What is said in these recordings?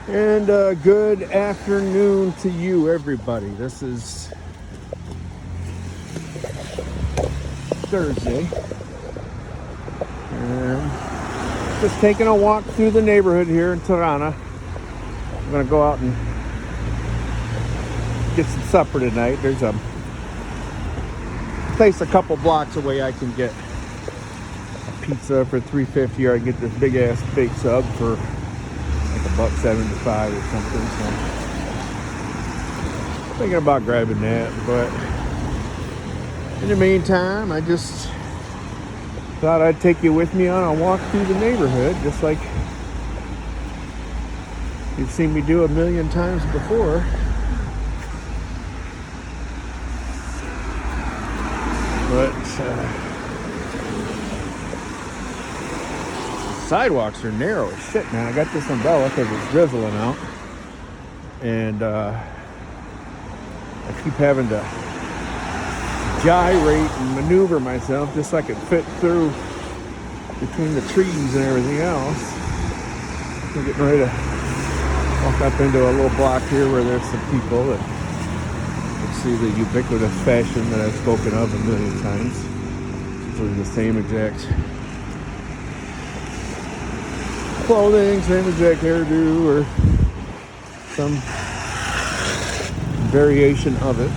And good afternoon to you, everybody. This is Thursday. And just taking a walk through the neighborhood here in Tirana. I'm going to go out and get some supper tonight. There's a place a couple blocks away I can get a pizza for $3.50, or I can get this big ass baked sub for like $1.75 or something. So I'm thinking about grabbing that, but in the meantime, I just thought I'd take you with me on a walk through the neighborhood, just like you've seen me do a million times before. But sidewalks are narrow as shit, man. I got this umbrella because it's drizzling out, and I keep having to gyrate and maneuver myself just so I can fit through between the trees and everything else. I'm getting ready to walk up into a little block here where there's some people that can see the ubiquitous fashion that I've spoken of a million times. It's usually the same exact clothing, same exact hairdo, or some variation of it.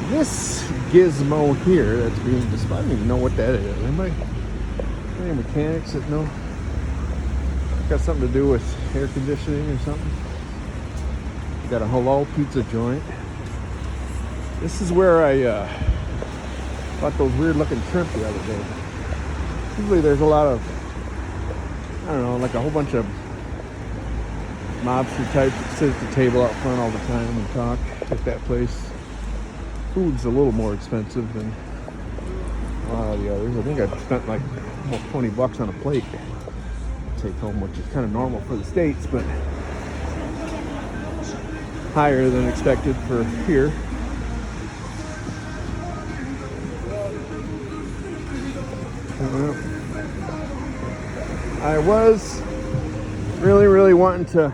This gizmo here that's being displayed, I don't even know what that is. Anybody? Any mechanics that know? Got something to do with air conditioning or something? Got a halal pizza joint. This is where I bought those weird looking shrimp the other day. Usually there's a lot of, I don't know, like a whole bunch of mobster types that sit at the table out front all the time and talk at that place. Food's a little more expensive than a lot of the others. I think I spent like almost $20 on a plate to take home, which is kind of normal for the States, but higher than expected for here. I was really wanting to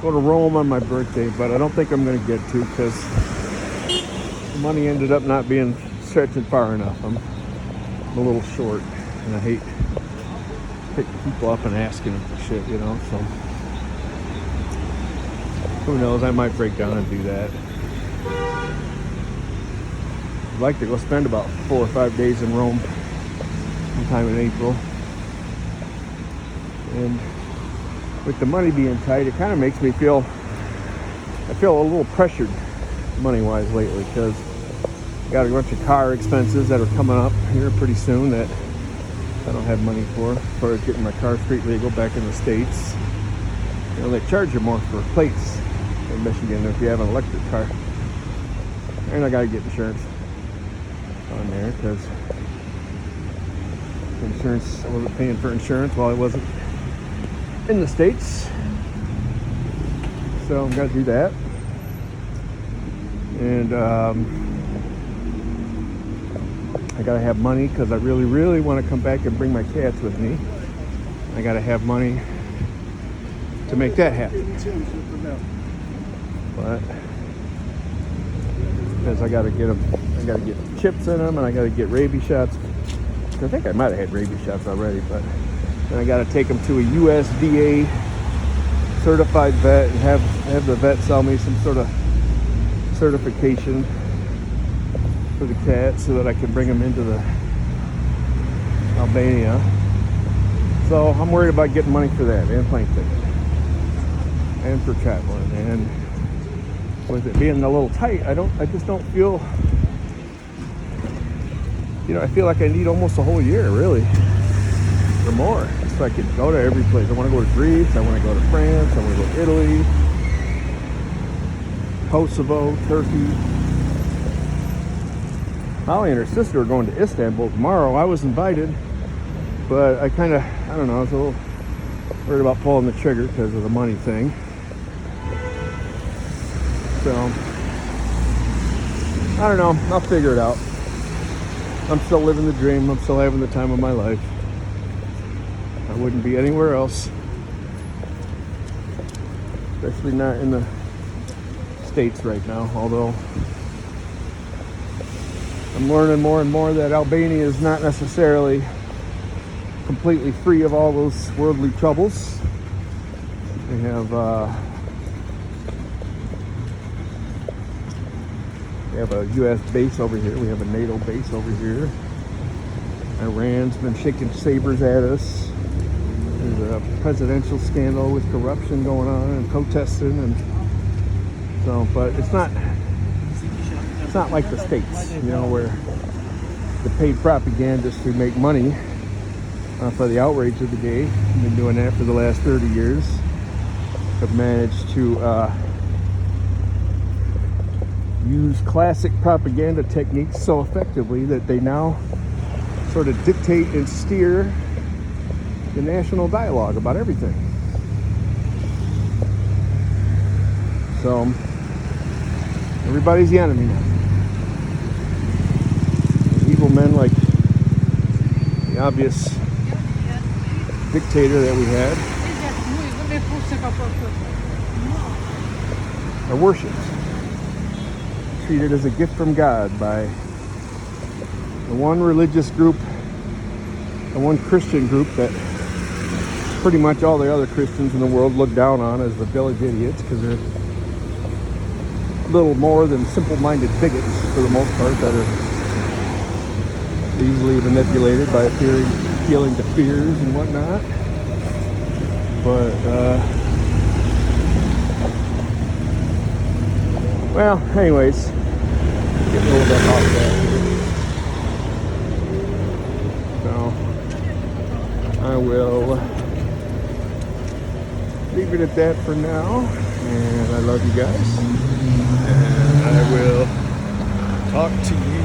go to Rome on my birthday, but I don't think I'm going to get to because the money ended up not being stretching far enough. I'm a little short, and I hate picking people up and asking them for shit, you know, so who knows, I might break down and do that. I'd like to go spend about 4 or 5 days in Rome sometime in April. And with the money being tight, it kind of makes me feel, I feel a little pressured money-wise lately, because I got a bunch of car expenses that are coming up here pretty soon that I don't have money for, as far as getting my car street legal back in the States. You know, they charge you more for plates in Michigan if you have an electric car. And I got to get insurance on there because insurance, I wasn't paying for insurance while I wasn't in the States. So I'm going to do that. And I got to have money because I really want to come back and bring my cats with me. I got to have money to make that happen. But because I got to get them, I got to get chips in them, and I got to get rabies shots. I think I might have had rabies shots already, but then I got to take them to a USDA certified vet and have the vet sell me some sort of certification for the cats so that I can bring them into the Albania. So I'm worried about getting money for that, and plane ticket, and for traveling. And with it being a little tight, I just don't feel, you know, I feel like I need almost a whole year, really, or more, so I could go to every place. I want to go to Greece, I want to go to France, I want to go to Italy, Kosovo, Turkey. Holly and her sister are going to Istanbul tomorrow. I was invited, but I don't know, I was a little worried about pulling the trigger because of the money thing. So I don't know. I'll figure it out. I'm still living the dream. I'm still having the time of my life. I wouldn't be anywhere else. Especially not in the States right now, although I'm learning more and more that Albania is not necessarily completely free of all those worldly troubles. They have a U.S. base over here. We have a NATO base over here. Iran's been shaking sabers at us. There's a presidential scandal with corruption going on and protesting, and so. But it's not like the States, you know, where the paid propagandists who make money for the outrage of the day. I've been doing that for the last 30 years. Have managed to use classic propaganda techniques so effectively that they now sort of dictate and steer the national dialogue about everything. So everybody's the enemy now. Evil men like the obvious dictator that we had are worshipped, treated as a gift from God by the one religious group, the one Christian group that pretty much all the other Christians in the world look down on as the village idiots, because they're little more than simple-minded bigots for the most part that are easily manipulated by appealing to fears and whatnot. But well, anyways, getting a little bit off that. So I will leave it at that for now, and I love you guys, and I will talk to you